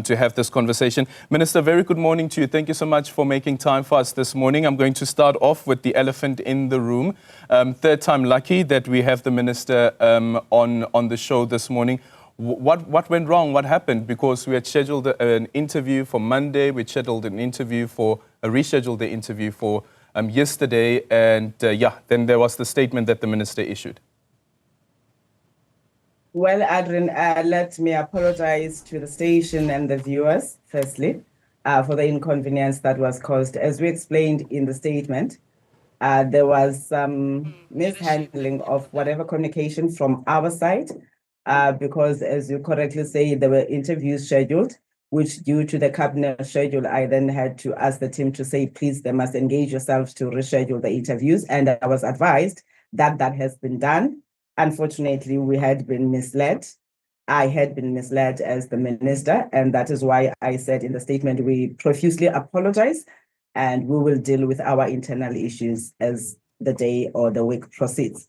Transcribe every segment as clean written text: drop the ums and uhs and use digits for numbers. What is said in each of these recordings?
to have this conversation. Minister, very good morning to you. Thank you so much for making time for us this morning. I'm going to start off with the elephant in the room. Third time lucky that we have the Minister on the show this morning. What went wrong? What happened? Because we had scheduled an interview for Monday. We scheduled an interview rescheduled the interview for yesterday. And then there was the statement that the Minister issued. Well, Adrian, let me apologize to the station and the viewers, firstly, for the inconvenience that was caused. As we explained in the statement, there was some mishandling of whatever communication from our side, because, as you correctly say, there were interviews scheduled, which due to the cabinet schedule, I then had to ask the team to say, please, they must engage yourselves to reschedule the interviews. And I was advised that that has been done. Unfortunately, we had been misled. I had been misled as the minister, and that is why I said in the statement, we profusely apologize, and we will deal with our internal issues as the day or the week proceeds.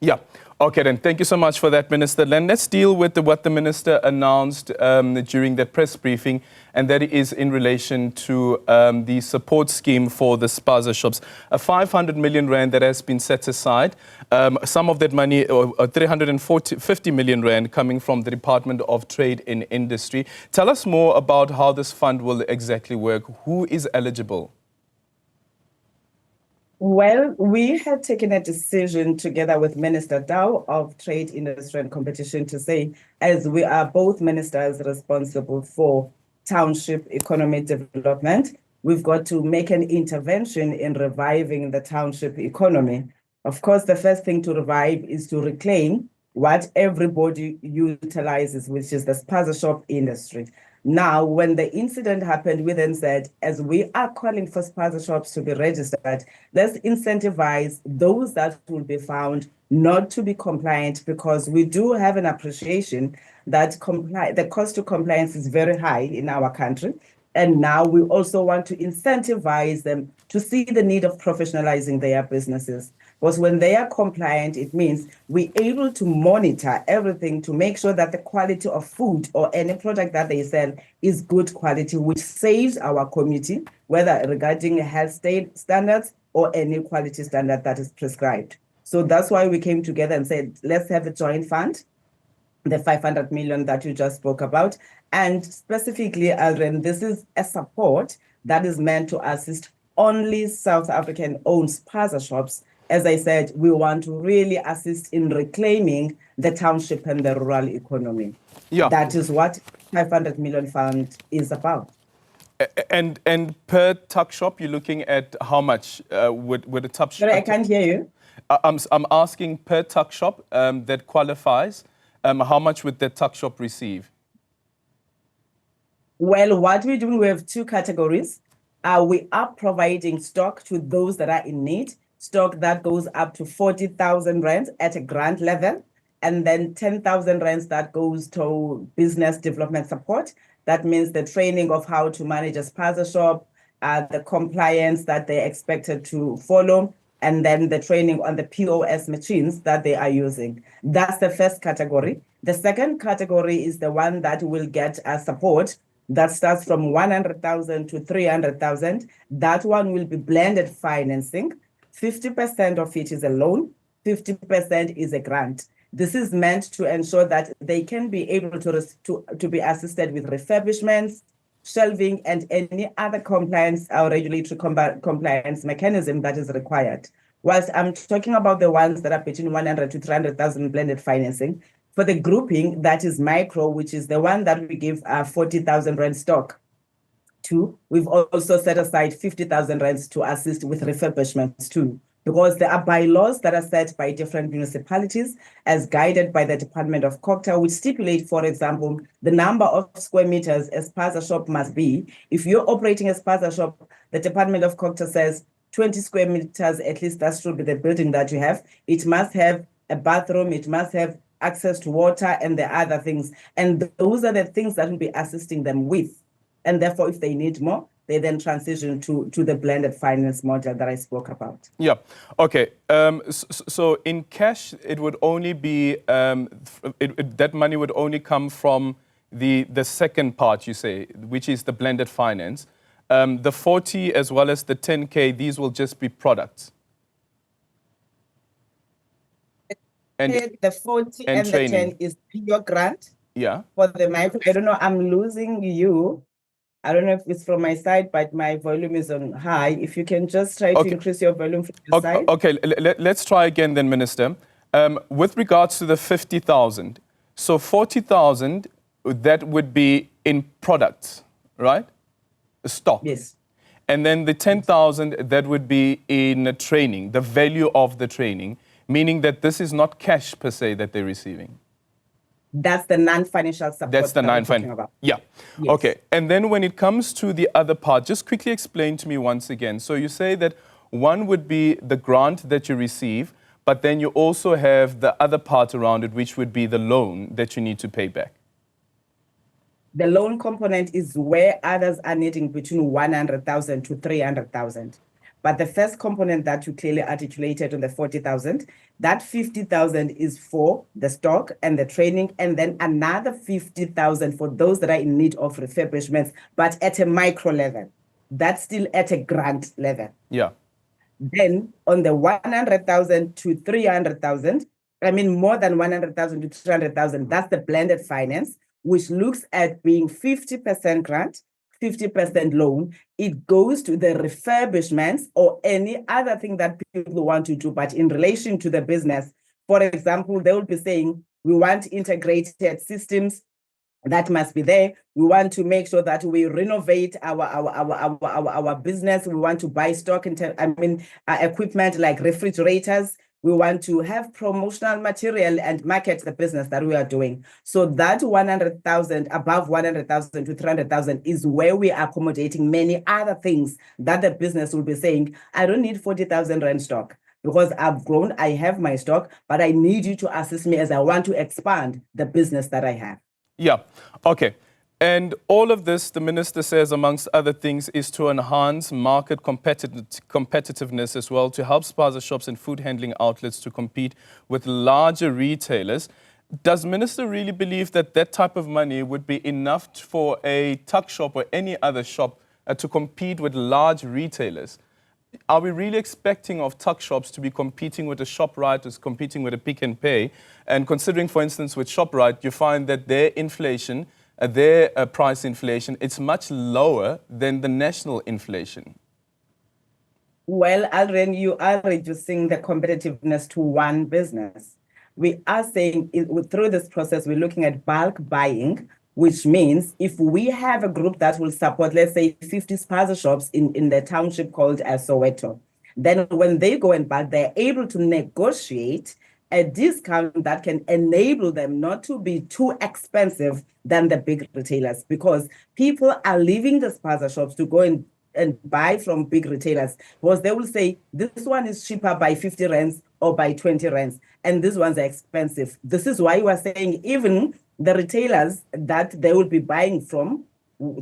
Yeah. Okay, then. Thank you so much for that, Minister. Then let's deal with what the Minister announced during that press briefing, and that is in relation to the support scheme for the Spaza shops. A 500 million rand that has been set aside. Some of that money, 350 million rand, coming from the Department of Trade and Industry. Tell us more about how this fund will exactly work. Who is eligible? Well, we had taken a decision together with Minister Dow of Trade, Industry and Competition to say, as we are both ministers responsible for township economic development, we've got to make an intervention in reviving the township economy. Of course, the first thing to revive is to reclaim what everybody utilizes, which is the Spaza shop industry. Now, when the incident happened, we then said, as we are calling for Spaza shops to be registered, let's incentivize those that will be found not to be compliant, because we do have an appreciation that the cost to compliance is very high in our country. And now we also want to incentivize them to see the need of professionalizing their businesses. Because when they are compliant, it means we're able to monitor everything to make sure that the quality of food or any product that they sell is good quality, which saves our community, whether regarding health standards or any quality standard that is prescribed. So that's why we came together and said, let's have a joint fund, the 500 million that you just spoke about. And specifically, Alren, this is a support that is meant to assist only South African-owned Spaza shops. As I said, we want to really assist in reclaiming the township and the rural economy. Yeah. That is what 500 million fund is about. And per tuck shop, you're looking at how much with a tuck shop? Sorry, I can't hear you. I'm asking per tuck shop that qualifies, how much would that tuck shop receive? Well, what we're doing, we have two categories. We are providing stock to those that are in need, stock that goes up to 40,000 rands at a grant level, and then 10,000 rands that goes to business development support. That means the training of how to manage a Spaza shop, the compliance that they're expected to follow, and then the training on the POS machines that they are using. That's the first category. The second category is the one that will get support that starts from 100,000 to 300,000. That one will be blended financing. 50% of it is a loan, 50% is a grant. This is meant to ensure that they can be able to be assisted with refurbishments, shelving, and any other compliance or regulatory compliance mechanism that is required. Whilst I'm talking about the ones that are between 100 to 300,000 blended financing, for the grouping that is micro, which is the one that we give 40,000 rand stock to, we've also set aside 50,000 rands to assist with refurbishments too, because there are bylaws that are set by different municipalities as guided by the Department of COGTA, which stipulate, for example, the number of square meters a Spaza shop must be. If you're operating a Spaza shop, the Department of COGTA says 20 square meters, at least that should be the building that you have. It must have a bathroom, it must have access to water and the other things. And those are the things that will be assisting them with. And therefore, if they need more, they then transition to the blended finance model that I spoke about. Yeah. Okay. So in cash, it would only be, that money would only come from the second part you say, which is the blended finance, the 40 as well as the 10K, these will just be products. And the 40 and training. the 10 is pure grant. Yeah. For the micro, I don't know, I'm losing you. I don't know if it's from my side, but my volume is on high. If you can just try to increase your volume from your side. Okay, let's try again then, Minister. With regards to the 50,000, so 40,000, that would be in products, right? Stock. Yes. And then the 10,000, that would be in training, the value of the training, meaning that this is not cash per se that they're receiving. That's the non-financial support. That's the non-financial. Yeah. Yes. Okay. And then when it comes to the other part, just quickly explain to me once again. So you say that one would be the grant that you receive, but then you also have the other part around it, which would be the loan that you need to pay back. The loan component is where others are needing between 100,000 to 300,000. But the first component that you clearly articulated on the 40,000, that 50,000 is for the stock and the training, and then another 50,000 for those that are in need of refurbishments, but at a micro level. That's still at a grant level. Yeah. Then on the 100,000 to 300,000, I mean more than 100,000 to 300,000, that's the blended finance, which looks at being 50% grant, 50% loan. It goes to the refurbishments or any other thing that people want to do, but in relation to the business. For example, they will be saying, we want integrated systems that must be there. We want to make sure that we renovate our business. We want to buy stock, equipment like refrigerators. We want to have promotional material and market the business that we are doing. So that 100,000, above 100,000 to 300,000 is where we are accommodating many other things that the business will be saying, I don't need 40,000 rand stock because I've grown, I have my stock, but I need you to assist me as I want to expand the business that I have. Yeah, okay. And all of this, the minister says, amongst other things, is to enhance market competitiveness as well, to help Spaza shops and food handling outlets to compete with larger retailers. Does minister really believe that that type of money would be enough for a tuck shop or any other shop to compete with large retailers? Are we really expecting of tuck shops to be competing with a ShopRite, who's competing with a Pick n Pay? And considering, for instance, with ShopRite, you find that their inflation, their price inflation, it's much lower than the national inflation. Well, Alren, you are reducing the competitiveness to one business. We are saying through this process, we're looking at bulk buying, which means if we have a group that will support, let's say, 50 Spaza shops in the township called Soweto, then when they go and buy, they're able to negotiate a discount that can enable them not to be too expensive than the big retailers, because people are leaving the Spaza shops to go and buy from big retailers, because they will say, this one is cheaper by 50 rands or by 20 rands, and these ones are expensive. This is why we are saying even the retailers that they will be buying from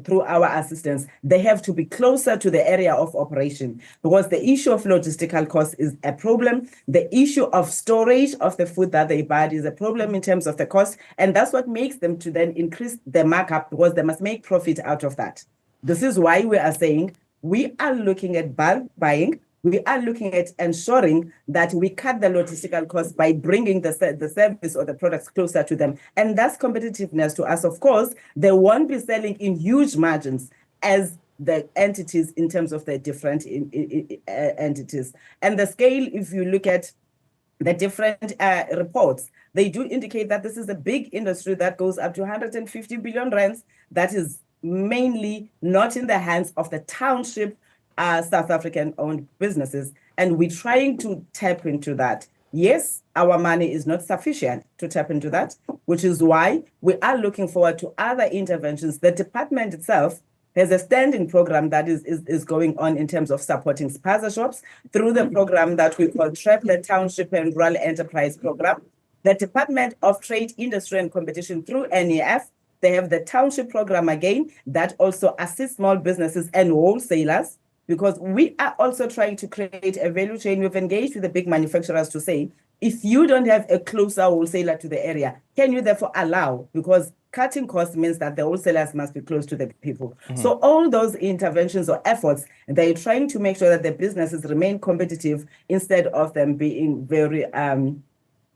through our assistance, they have to be closer to the area of operation, because the issue of logistical cost is a problem. The issue of storage of the food that they buy is a problem in terms of the cost. And that's what makes them to then increase the markup, because they must make profit out of that. This is why we are saying we are looking at bulk buying. We are looking at ensuring that we cut the logistical costs by bringing the service or the products closer to them. And that's competitiveness to us. Of course, they won't be selling in huge margins as the entities in terms of the different entities. And the scale, if you look at the different reports, they do indicate that this is a big industry that goes up to 150 billion rands. That is mainly not in the hands of the township South African-owned businesses, and we're trying to tap into that. Yes, our money is not sufficient to tap into that, which is why we are looking forward to other interventions. The department itself has a standing program that is going on in terms of supporting Spaza shops through the program that we call TREP, the Township and Rural Enterprise Program. The Department of Trade, Industry and Competition through NEF, they have the Township program again that also assists small businesses and wholesalers, because we are also trying to create a value chain. We've engaged with the big manufacturers to say, if you don't have a closer wholesaler to the area, can you therefore allow, because cutting costs means that the wholesalers must be close to the people. So all those interventions or efforts, they're trying to make sure that the businesses remain competitive instead of them being very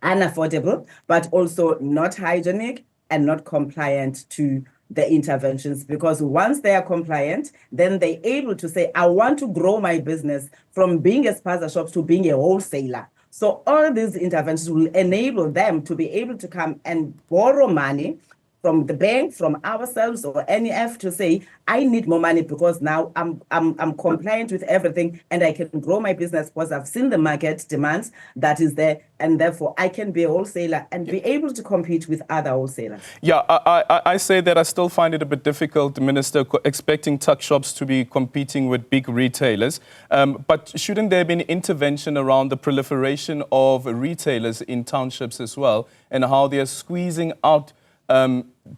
unaffordable, but also not hygienic and not compliant to the interventions. Because once they are compliant, then they're able to say, I want to grow my business from being a Spaza shop to being a wholesaler. So all these interventions will enable them to be able to come and borrow money from the bank, from ourselves or NEF to say, I need more money because now I'm compliant with everything and I can grow my business because I've seen the market demands that is there, and therefore I can be a wholesaler and be able to compete with other wholesalers. Yeah, I say that I still find it a bit difficult, Minister, expecting tuck shops to be competing with big retailers. But shouldn't there be an intervention around the proliferation of retailers in townships as well, and how they are squeezing out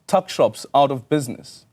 tuck shops out of business?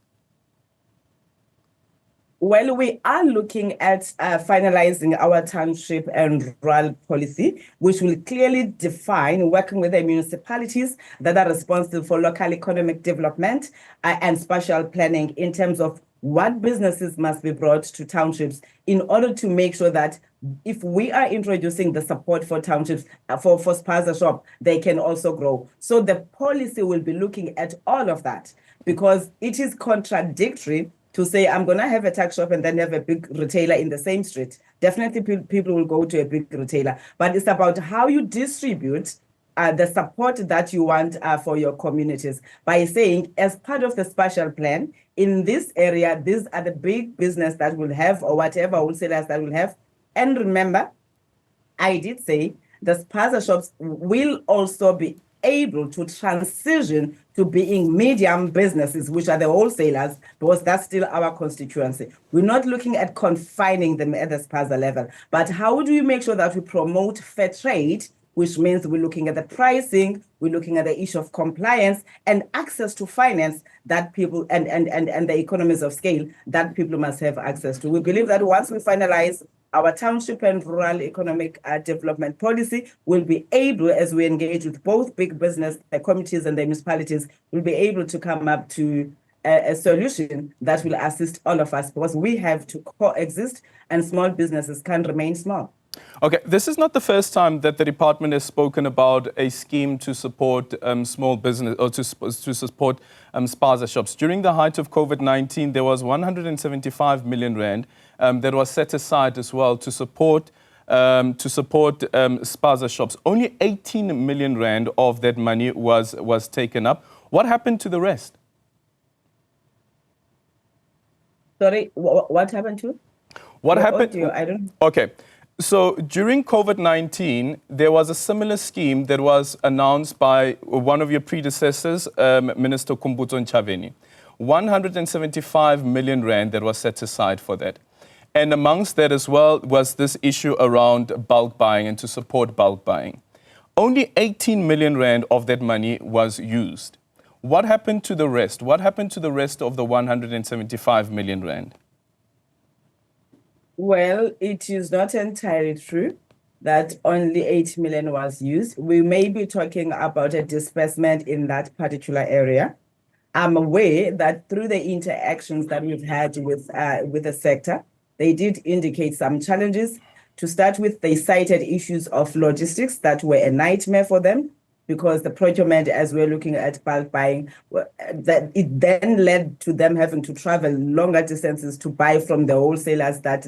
Well, we are looking at finalizing our township and rural policy, which will clearly define, working with the municipalities that are responsible for local economic development and spatial planning in terms of what businesses must be brought to townships in order to make sure that if we are introducing the support for townships, for Spaza shop, they can also grow. So the policy will be looking at all of that, because it is contradictory to say, I'm going to have a tuck shop and then have a big retailer in the same street. Definitely people will go to a big retailer, but it's about how you distribute the support that you want for your communities by saying, as part of the spatial plan, in this area, these are the big business that will have, or whatever wholesalers that will have. And remember, I did say the Spaza shops will also be able to transition to being medium businesses, which are the wholesalers, because that's still our constituency. We're not looking at confining them at the Spaza level, but how do you make sure that we promote fair trade, which means we're looking at the pricing, we're looking at the issue of compliance and access to finance that people and the economies of scale that people must have access to. We believe that once we finalize our township and rural economic development policy, we'll be able, as we engage with both big business committees and the municipalities, we'll be able to come up to a solution that will assist all of us, because we have to coexist and small businesses can remain small. Okay, this is not the first time that the department has spoken about a scheme to support small business, or to support Spaza shops. During the height of COVID-19, there was 175 million rand that was set aside as well to support Spaza shops. Only 18 million rand of that money was taken up. What happened to the rest? Sorry, what happened to? What happened? Audio, I don't. Okay. So during COVID-19, there was a similar scheme that was announced by one of your predecessors, Minister Ndabeni. 175 million rand that was set aside for that. And amongst that as well was this issue around bulk buying and to support bulk buying. Only 18 million rand of that money was used. What happened to the rest? What happened to the rest of the 175 million rand? Well, it is not entirely true that only 8 million was used. We may be talking about a disbursement in that particular area. I'm aware that through the interactions that we've had with the sector, they did indicate some challenges. To start with, they cited issues of logistics that were a nightmare for them, because the procurement, as we're looking at bulk buying, that it then led to them having to travel longer distances to buy from the wholesalers that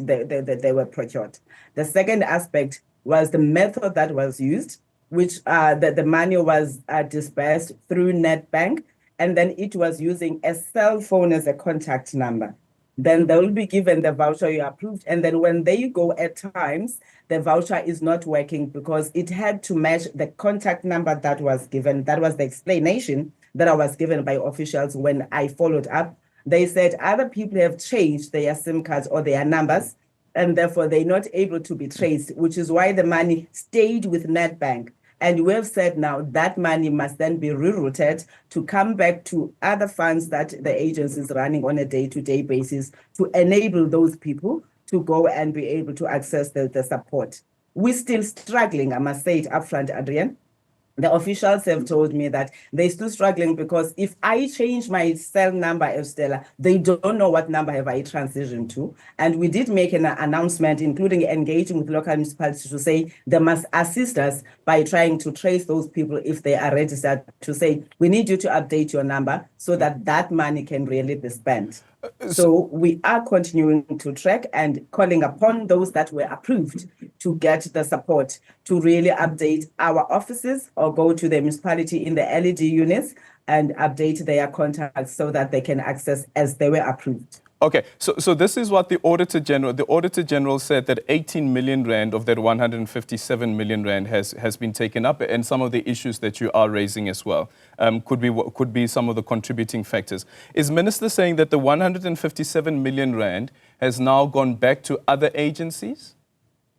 they were procured. The second aspect was the method that was used, which the money was dispersed through NetBank, and then it was using a cell phone as a contact number. Then they will be given the voucher you approved. And then when they go at times, the voucher is not working because it had to match the contact number that was given. That was the explanation that I was given by officials when I followed up. They said other people have changed their SIM cards or their numbers, and therefore they're not able to be traced, which is why the money stayed with NetBank. And we have said now that money must then be rerouted to come back to other funds that the agency is running on a day-to-day basis to enable those people to go and be able to access the support. We're still struggling, I must say it upfront, Adrian, the officials have told me that they're still struggling because if I change my cell number as Stella, they don't know what number have I transitioned to. And we did make an announcement, including engaging with local municipalities to say they must assist us by trying to trace those people if they are registered, to say, we need you to update your number so that that money can really be spent. So we are continuing to track and calling upon those that were approved to get the support to really update our offices or go to the municipality in the LED units and update their contacts so that they can access as they were approved. Okay, so this is what the Auditor General said, that 18 million rand of that 157 million rand has been taken up, and some of the issues that you are raising as well could be some of the contributing factors. Is Minister saying that the 157 million rand has now gone back to other agencies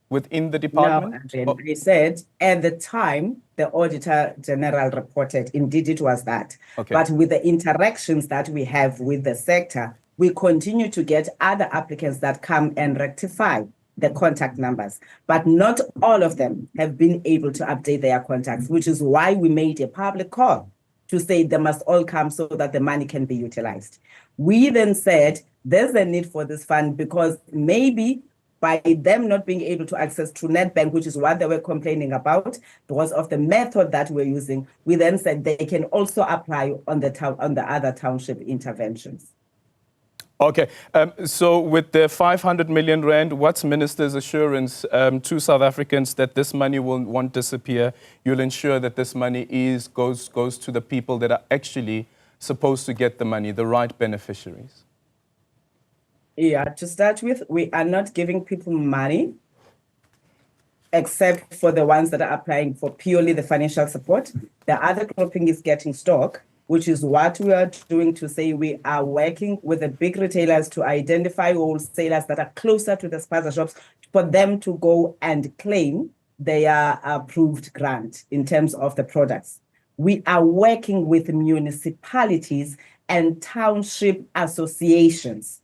within the department? No, they said at the time the Auditor General reported, indeed it was that. Okay. But with the interactions that we have with the sector, we continue to get other applicants that come and rectify the contact numbers, but not all of them have been able to update their contacts, which is why we made a public call to say they must all come so that the money can be utilized. We then said there's a need for this fund because maybe by them not being able to access through NetBank, which is what they were complaining about, because of the method that we're using, we then said they can also apply on the other township interventions. Okay, so with the 500 million rand, what's Minister's assurance to South Africans that this money won't disappear? You'll ensure that this money goes to the people that are actually supposed to get the money, the right beneficiaries? Yeah, to start with, we are not giving people money except for the ones that are applying for purely the financial support. The other grouping is getting stock, which is what we are doing to say we are working with the big retailers to identify wholesalers that are closer to the Spaza shops for them to go and claim their approved grant in terms of the products. We are working with municipalities and township associations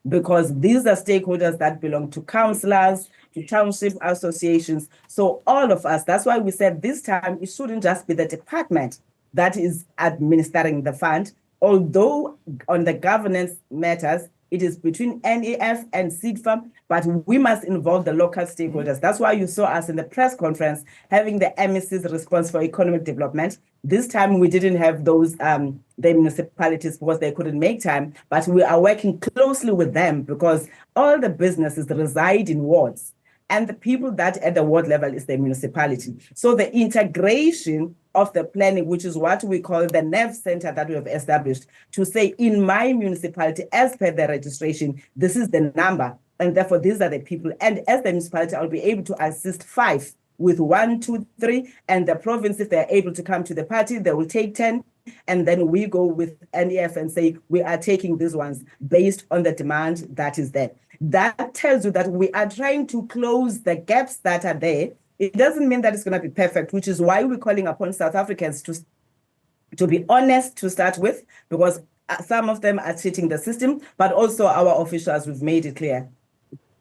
because these are stakeholders that belong to councillors, to township associations. So all of us, that's why we said this time it shouldn't just be the department that is administering the fund, although on the governance matters, it is between NEF and CIDFA, but we must involve the local stakeholders. That's why you saw us in the press conference having the MEC's response for economic development. This time we didn't have those, the municipalities because they couldn't make time, but we are working closely with them because all the businesses reside in wards. And the people that at the ward level is the municipality. So the integration of the planning, which is what we call the NEV center that we have established, to say in my municipality, as per the registration, this is the number, and therefore these are the people. And as the municipality, I'll be able to assist 5 with 1, 2, 3, and the province, if they're able to come to the party, they will take 10. And then we go with NEF and say, we are taking these ones based on the demand that is there. That tells you that we are trying to close the gaps that are there. It doesn't mean that it's going to be perfect, which is why we're calling upon South Africans to be honest to start with, because some of them are cheating the system, but also our officials, we've made it clear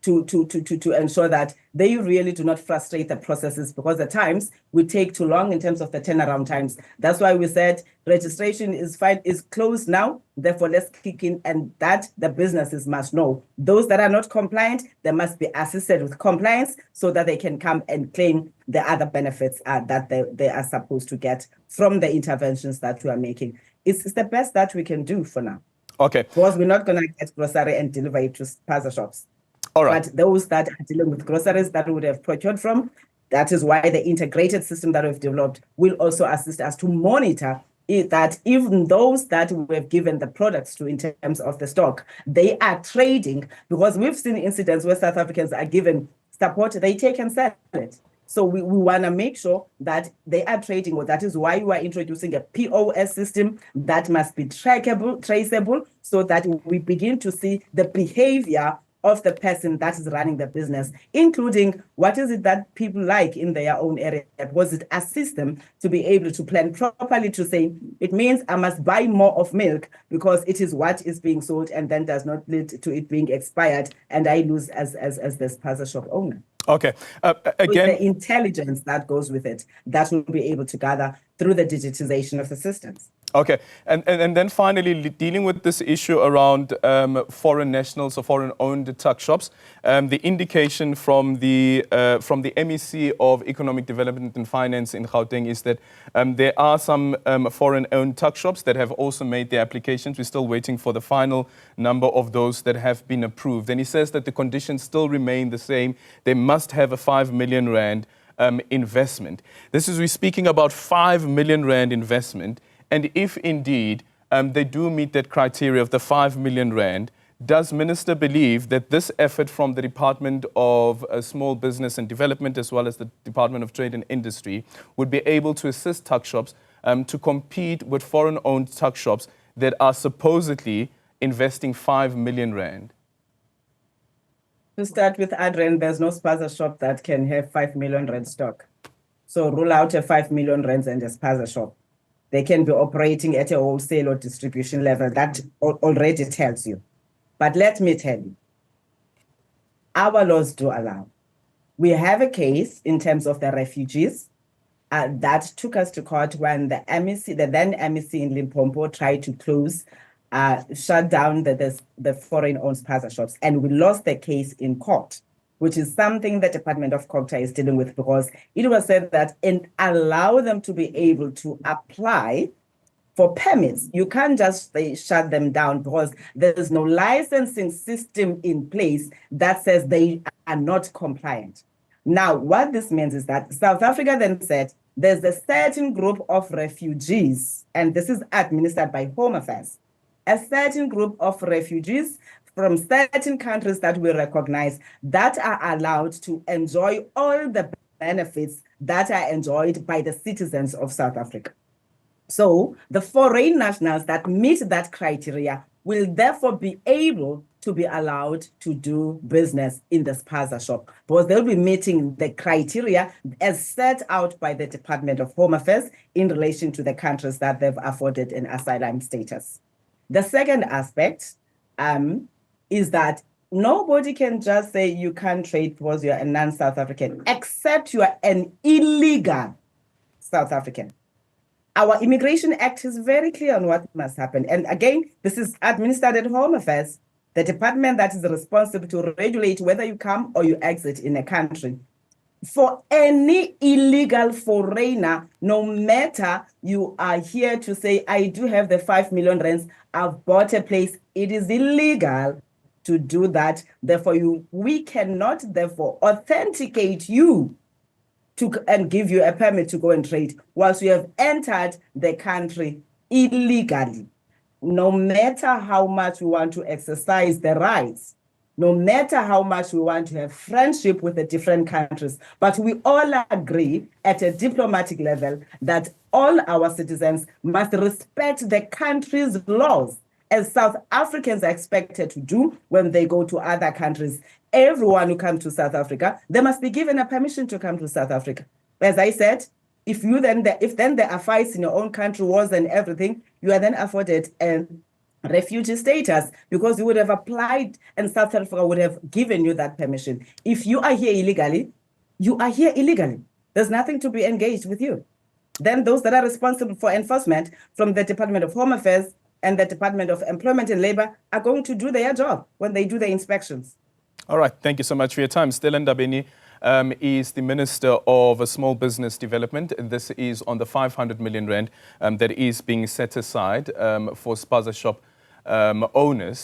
to ensure that they really do not frustrate the processes, because at times we take too long in terms of the turnaround times. That's why we said registration is closed now, therefore let's kick in, and that the businesses must know. Those that are not compliant, they must be assisted with compliance so that they can come and claim the other benefits that they are supposed to get from the interventions that we are making. It's the best that we can do for now. Okay. Because we're not going to get grocery and deliver it to Spaza shops. All right. But those that are dealing with groceries that we would have procured from, that is why the integrated system that we've developed will also assist us to monitor that even those that we have given the products to in terms of the stock, they are trading, because we've seen incidents where South Africans are given support, they take and sell it. So we want to make sure that they are trading. Well, that is why we are introducing a POS system that must be trackable, traceable, so that we begin to see the behavior of the person that is running the business, including what is it that people like in their own area. Was it assist them to be able to plan properly, to say, it means I must buy more of milk because it is what is being sold, and then does not lead to it being expired and I lose as the Spaza shop owner. Okay. With Again, the intelligence that goes with it, that we'll be able to gather through the digitization of the systems. okay. And then finally, dealing with this issue around foreign nationals or foreign-owned tuck shops, the indication from the MEC of Economic Development and Finance in Gauteng is that there are some foreign-owned tuck shops that have also made their applications. We're still waiting for the final number of those that have been approved. And he says that the conditions still remain the same. They must have a 5 million rand investment. We're speaking about 5 million rand investment. And if indeed they do meet that criteria of the 5 million rand, does Minister believe that this effort from the Department of Small Business and Development as well as the Department of Trade and Industry would be able to assist tuck shops to compete with foreign-owned tuck shops that are supposedly investing 5 million rand? To start with, Adrian, there's no Spaza shop that can have 5 million rand stock. So rule out a 5 million rands and a Spaza shop. They can be operating at a wholesale or distribution level. That already tells you. But let me tell you, our laws do allow. We have a case in terms of the refugees that took us to court when the then MEC in Limpopo tried to shut down the foreign-owned Spaza shops. And we lost the case in court, which is something the Department of Culture is dealing with, because it was said that and allow them to be able to apply for permits. You can't just shut them down because there is no licensing system in place that says they are not compliant. Now, what this means is that South Africa then said there's a certain group of refugees, and this is administered by Home Affairs, a certain group of refugees from certain countries that we recognize that are allowed to enjoy all the benefits that are enjoyed by the citizens of South Africa. So the foreign nationals that meet that criteria will therefore be able to be allowed to do business in the Spaza shop, because they'll be meeting the criteria as set out by the Department of Home Affairs in relation to the countries that they've afforded an asylum status. The second aspect is that nobody can just say you can't trade because you're a non-South African, except you are an illegal South African. Our Immigration Act is very clear on what must happen. And again, this is administered at Home Affairs, the department that is responsible to regulate whether you come or you exit in a country. For any illegal foreigner, no matter you are here to say, I do have the 5 million rands, I've bought a place, it is illegal to do that. Therefore, we cannot therefore authenticate you and give you a permit to go and trade whilst you have entered the country illegally. No matter how much we want to exercise the rights, no matter how much we want to have friendship with the different countries, but we all agree at a diplomatic level that all our citizens must respect the country's laws, as South Africans are expected to do when they go to other countries. Everyone who comes to South Africa, they must be given a permission to come to South Africa. As I said, if then there are fights in your own country, wars and everything, you are then afforded a refugee status because you would have applied and South Africa would have given you that permission. If you are here illegally, you are here illegally. There's nothing to be engaged with you. Then those that are responsible for enforcement from the Department of Home Affairs and the Department of Employment and Labor are going to do their job when they do the inspections. All right. Thank you so much for your time. Stella Ndabeni is the Minister of Small Business Development. And this is on the 500 million rand that is being set aside for Spaza shop owners.